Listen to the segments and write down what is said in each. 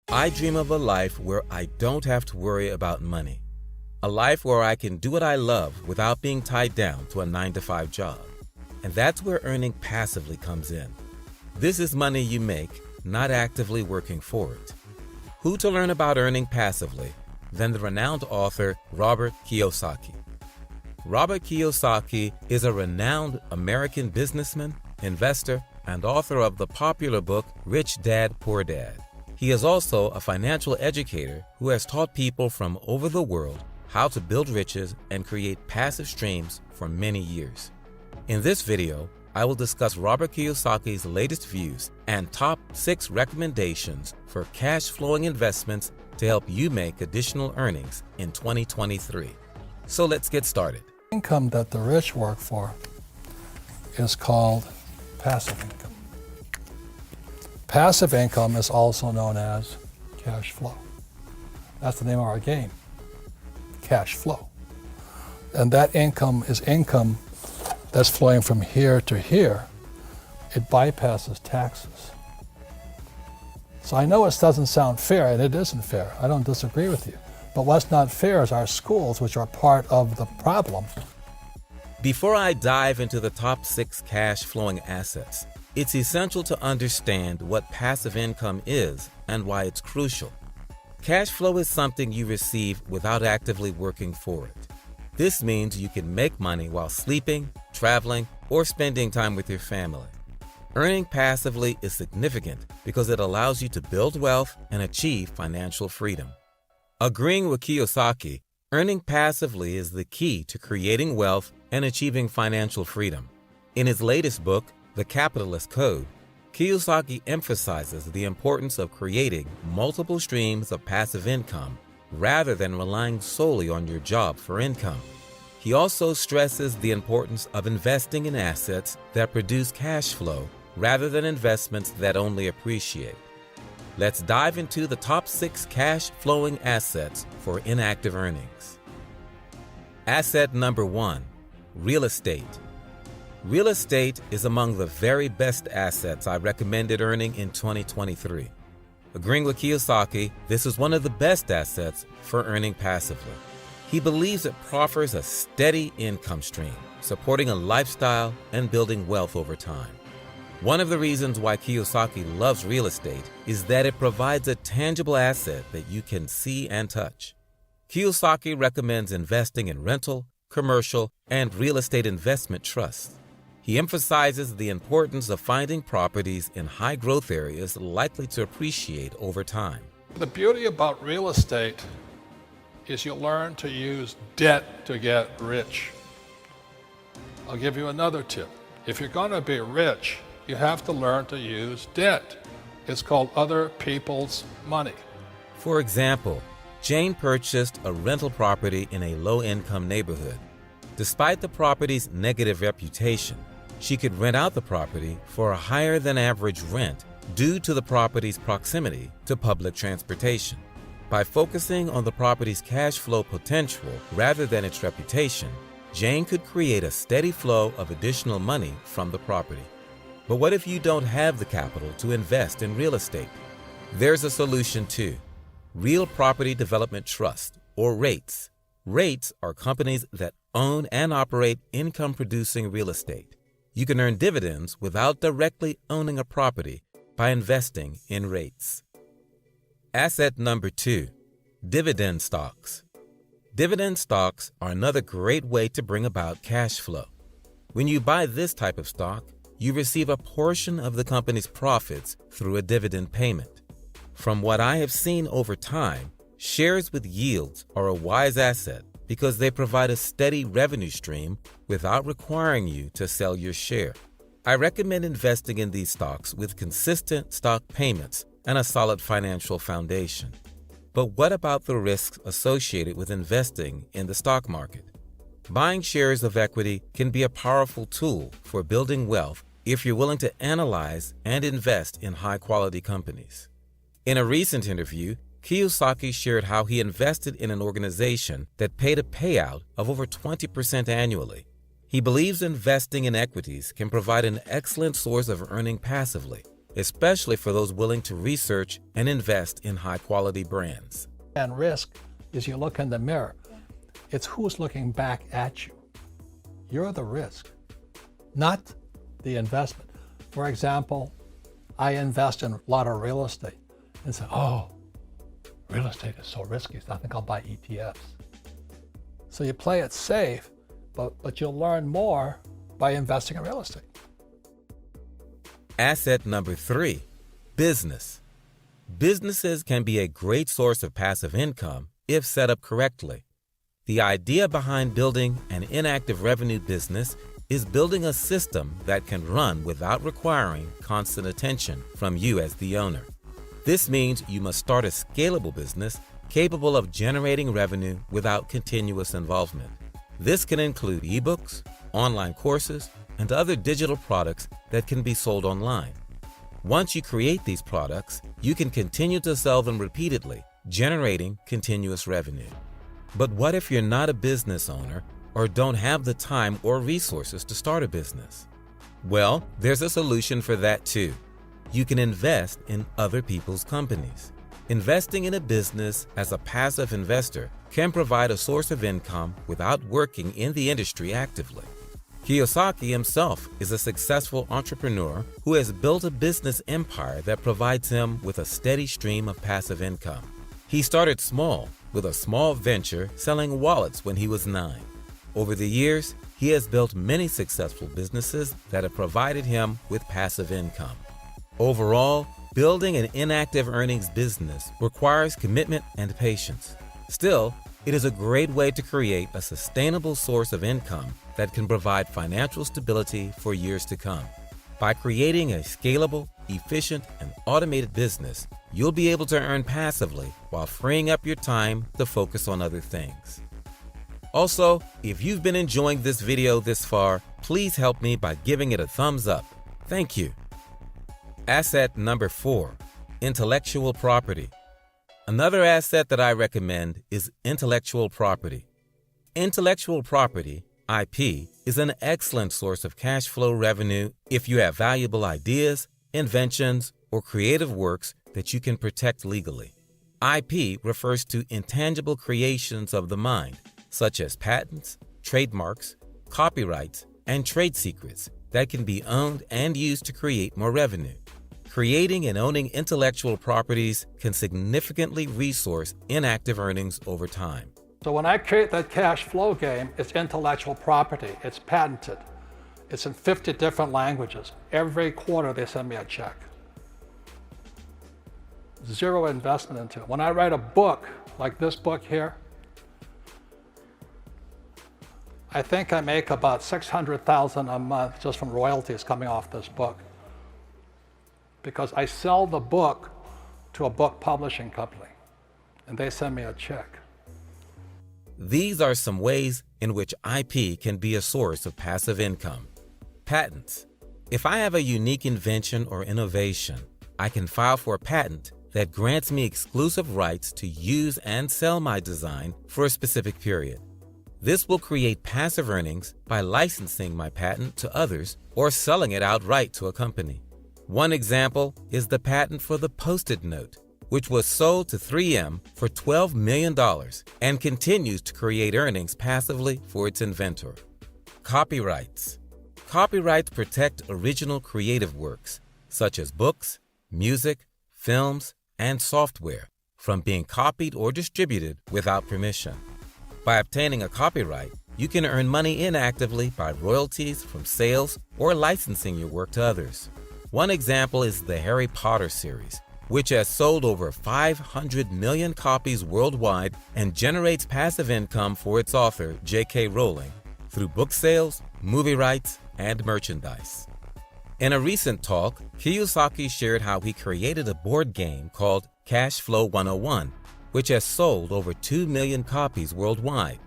I dream of a life where I don't have to worry about money. A life where I can do what I love without being tied down to a 9-to-5 job. And that's where earning passively comes in. This is money you make, not actively working for it. Who to learn about earning passively than the renowned author Robert Kiyosaki. Robert Kiyosaki is a renowned American businessman, investor, and author of the popular book Rich Dad, Poor Dad. He is also a financial educator who has taught people from over the world how to build riches and create passive streams for many years. In this video, I will discuss Robert Kiyosaki's latest views and top 6 recommendations for cash flowing investments to help you make additional earnings in 2023. So let's get started. Income that the rich work for is called passive income. Passive income is also known as cash flow. That's the name of our game, cash flow. And that income is income that's flowing from here to here. It bypasses taxes. So I know it doesn't sound fair, and it isn't fair. I don't disagree with you. But what's not fair is our schools, which are part of the problem. Before I dive into the top 6 cash flowing assets, it's essential to understand what passive income is and why it's crucial. Cash flow is something you receive without actively working for it. This means you can make money while sleeping, traveling, or spending time with your family. Earning passively is significant because it allows you to build wealth and achieve financial freedom. Agreeing with Kiyosaki, earning passively is the key to creating wealth and achieving financial freedom. In his latest book, The Capitalist Code, Kiyosaki emphasizes the importance of creating multiple streams of passive income rather than relying solely on your job for income. He also stresses the importance of investing in assets that produce cash flow rather than investments that only appreciate. Let's dive into the top 6 cash flowing assets for inactive earnings. Asset number 1, real estate. Real estate is among the very best assets I recommended earning in 2023. Agreeing with Kiyosaki, this is one of the best assets for earning passively. He believes it proffers a steady income stream, supporting a lifestyle and building wealth over time. One of the reasons why Kiyosaki loves real estate is that it provides a tangible asset that you can see and touch. Kiyosaki recommends investing in rental, commercial, and real estate investment trusts. He emphasizes the importance of finding properties in high-growth areas likely to appreciate over time. The beauty about real estate is you learn to use debt to get rich. I'll give you another tip. If you're going to be rich, you have to learn to use debt. It's called other people's money. For example, Jane purchased a rental property in a low-income neighborhood. Despite the property's negative reputation, she could rent out the property for a higher than average rent due to the property's proximity to public transportation. By focusing on the property's cash flow potential rather than its reputation, Jane could create a steady flow of additional money from the property. But what if you don't have the capital to invest in real estate? There's a solution too. Real Property Development Trust, or REITs. REITs are companies that own and operate income-producing real estate. You can earn dividends without directly owning a property by investing in REITs. Asset number 2, dividend stocks. Dividend stocks are another great way to bring about cash flow. When you buy this type of stock, you receive a portion of the company's profits through a dividend payment. From what I have seen over time, shares with yields are a wise asset because they provide a steady revenue stream without requiring you to sell your share. I recommend investing in these stocks with consistent stock payments and a solid financial foundation. But what about the risks associated with investing in the stock market? Buying shares of equity can be a powerful tool for building wealth if you're willing to analyze and invest in high-quality companies. In a recent interview, Kiyosaki shared how he invested in an organization that paid a payout of over 20% annually. He believes investing in equities can provide an excellent source of earning passively, especially for those willing to research and invest in high-quality brands. And risk is you look in the mirror. It's who's looking back at you. You're the risk, not the investment. For example, I invest in a lot of real estate and say, oh, real estate is so risky, so I think I'll buy ETFs. So you play it safe, but you'll learn more by investing in real estate. Asset number 3, business. Businesses can be a great source of passive income if set up correctly. The idea behind building an inactive revenue business is building a system that can run without requiring constant attention from you as the owner. This means you must start a scalable business capable of generating revenue without continuous involvement. This can include ebooks, online courses, and other digital products that can be sold online. Once you create these products, you can continue to sell them repeatedly, generating continuous revenue. But what if you're not a business owner or don't have the time or resources to start a business? Well, there's a solution for that too. You can invest in other people's companies. Investing in a business as a passive investor can provide a source of income without working in the industry actively. Kiyosaki himself is a successful entrepreneur who has built a business empire that provides him with a steady stream of passive income. He started small with a small venture selling wallets when he was 9. Over the years, he has built many successful businesses that have provided him with passive income. Overall, building an inactive earnings business requires commitment and patience. Still, it is a great way to create a sustainable source of income that can provide financial stability for years to come. By creating a scalable, efficient, and automated business, you'll be able to earn passively while freeing up your time to focus on other things. Also, if you've been enjoying this video this far, please help me by giving it a thumbs up. Thank you. Asset number 4, intellectual property. Another asset that I recommend is intellectual property. Intellectual property, IP, is an excellent source of cash flow revenue if you have valuable ideas, inventions, or creative works that you can protect legally. IP refers to intangible creations of the mind, such as patents, trademarks, copyrights, and trade secrets that can be owned and used to create more revenue. Creating and owning intellectual properties can significantly resource inactive earnings over time. So when I create that cash flow game, it's intellectual property. It's patented. It's in 50 different languages. Every quarter they send me a check. Zero investment into it. When I write a book, like this book here, I think I make about $600,000 a month just from royalties coming off this book. Because I sell the book to a book publishing company, and they send me a check. These are some ways in which IP can be a source of passive income. Patents. If I have a unique invention or innovation, I can file for a patent that grants me exclusive rights to use and sell my design for a specific period. This will create passive earnings by licensing my patent to others or selling it outright to a company. One example is the patent for the Post-it note, which was sold to 3M for $12 million and continues to create earnings passively for its inventor. Copyrights. Copyrights protect original creative works, such as books, music, films, and software, from being copied or distributed without permission. By obtaining a copyright, you can earn money inactively by royalties from sales or licensing your work to others. One example is the Harry Potter series, which has sold over 500 million copies worldwide and generates passive income for its author, J.K. Rowling, through book sales, movie rights, and merchandise. In a recent talk, Kiyosaki shared how he created a board game called Cashflow 101, which has sold over 2 million copies worldwide.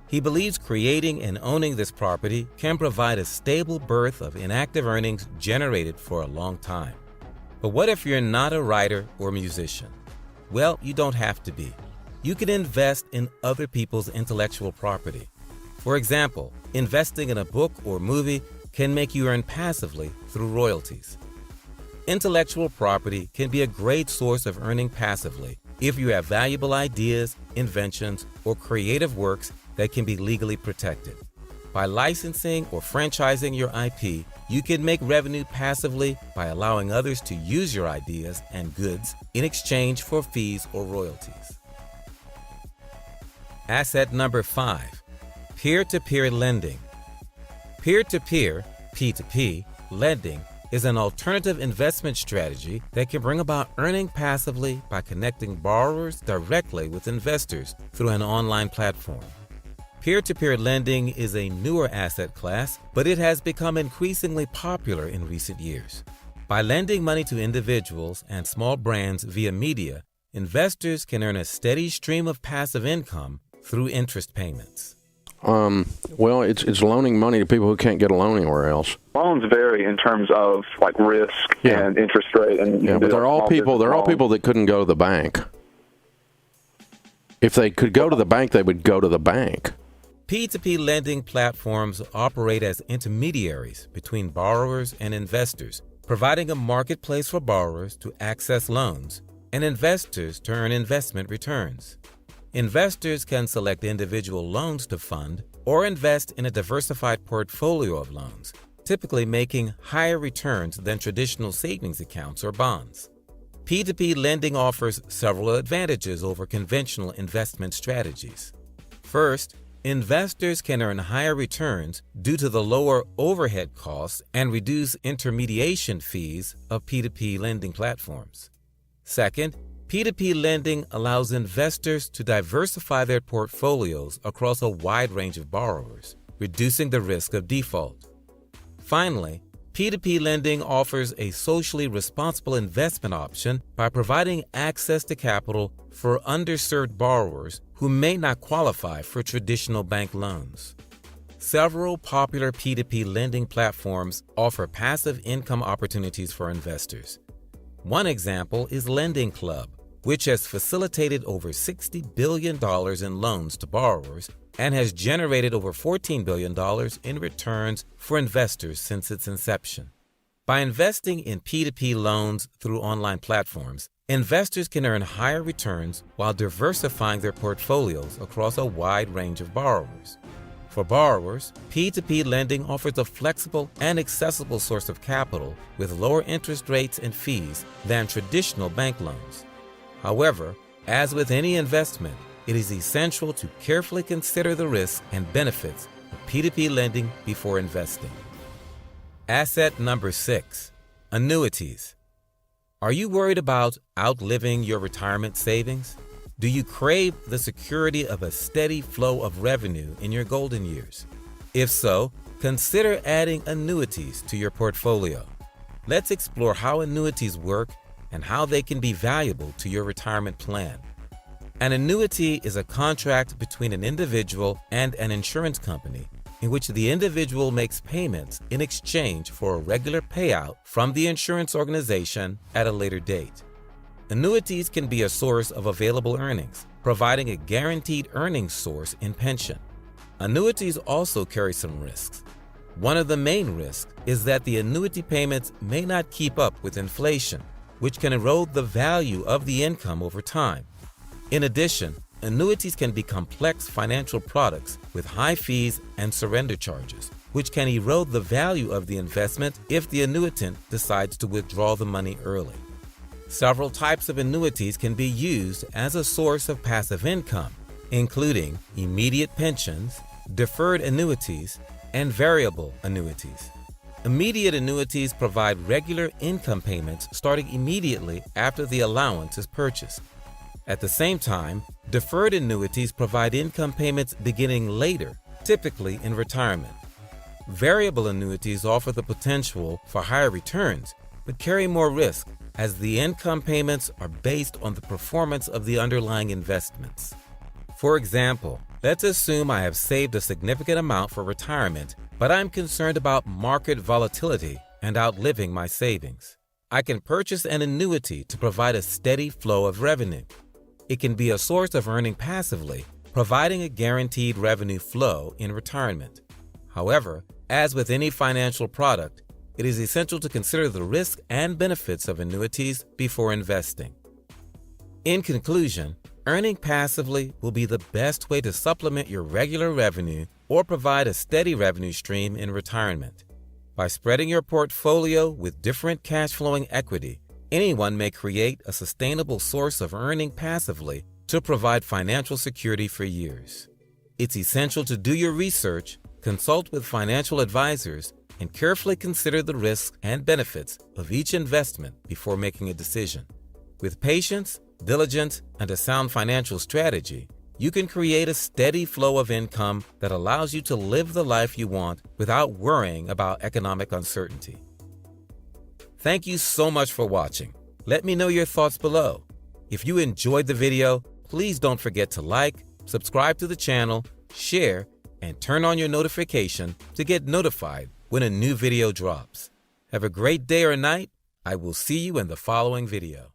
He believes creating and owning this property can provide a stable berth of inactive earnings generated for a long time. But what if you're not a writer or musician? Well, you don't have to be. You can invest in other people's intellectual property. For example, investing in a book or movie can make you earn passively through royalties. Intellectual property can be a great source of earning passively if you have valuable ideas, inventions, or creative works that can be legally protected. By licensing or franchising your IP, you can make revenue passively by allowing others to use your ideas and goods in exchange for fees or royalties. Asset number 5, peer-to-peer lending. Peer-to-peer, P2P, lending is an alternative investment strategy that can bring about earning passively by connecting borrowers directly with investors through an online platform. Peer-to-peer lending is a newer asset class, but it has become increasingly popular in recent years. By lending money to individuals and small brands via media, investors can earn a steady stream of passive income through interest payments. Well, it's loaning money to people who can't get a loan anywhere else. Loans vary in terms of like risk and interest rate, and but they're all people that couldn't go to the bank. If they could go to the bank, they would go to the bank. P2P lending platforms operate as intermediaries between borrowers and investors, providing a marketplace for borrowers to access loans and investors to earn investment returns. Investors can select individual loans to fund or invest in a diversified portfolio of loans, typically making higher returns than traditional savings accounts or bonds. P2P lending offers several advantages over conventional investment strategies. First, investors can earn higher returns due to the lower overhead costs and reduced intermediation fees of P2P lending platforms. Second, P2P lending allows investors to diversify their portfolios across a wide range of borrowers, reducing the risk of default. Finally, P2P lending offers a socially responsible investment option by providing access to capital for underserved borrowers who may not qualify for traditional bank loans. Several popular P2P lending platforms offer passive income opportunities for investors. One example is Lending Club, which has facilitated over $60 billion in loans to borrowers and has generated over $14 billion in returns for investors since its inception. By investing in P2P loans through online platforms, investors can earn higher returns while diversifying their portfolios across a wide range of borrowers. For borrowers, P2P lending offers a flexible and accessible source of capital with lower interest rates and fees than traditional bank loans. However, as with any investment, it is essential to carefully consider the risks and benefits of P2P lending before investing. Asset number 6, annuities. Are you worried about outliving your retirement savings? Do you crave the security of a steady flow of revenue in your golden years? If so, consider adding annuities to your portfolio. Let's explore how annuities work and how they can be valuable to your retirement plan. An annuity is a contract between an individual and an insurance company in which the individual makes payments in exchange for a regular payout from the insurance organization at a later date. Annuities can be a source of available earnings, providing a guaranteed earnings source in pension. Annuities also carry some risks. One of the main risks is that the annuity payments may not keep up with inflation, which can erode the value of the income over time. In addition, annuities can be complex financial products with high fees and surrender charges, which can erode the value of the investment if the annuitant decides to withdraw the money early. Several types of annuities can be used as a source of passive income, including immediate pensions, deferred annuities, and variable annuities. Immediate annuities provide regular income payments starting immediately after the allowance is purchased. At the same time, deferred annuities provide income payments beginning later, typically in retirement. Variable annuities offer the potential for higher returns, but carry more risk as the income payments are based on the performance of the underlying investments. For example, let's assume I have saved a significant amount for retirement, but I'm concerned about market volatility and outliving my savings. I can purchase an annuity to provide a steady flow of revenue. It can be a source of earning passively, providing a guaranteed revenue flow in retirement. However, as with any financial product, it is essential to consider the risks and benefits of annuities before investing. In conclusion, earning passively will be the best way to supplement your regular revenue or provide a steady revenue stream in retirement. By spreading your portfolio with different cash-flowing equity, anyone may create a sustainable source of earning passively to provide financial security for years. It's essential to do your research, consult with financial advisors, and carefully consider the risks and benefits of each investment before making a decision. With patience, diligence, and a sound financial strategy, you can create a steady flow of income that allows you to live the life you want without worrying about economic uncertainty. Thank you so much for watching. Let me know your thoughts below. If you enjoyed the video, please don't forget to like, subscribe to the channel, share, and turn on your notification to get notified when a new video drops. Have a great day or night. I will see you in the following video.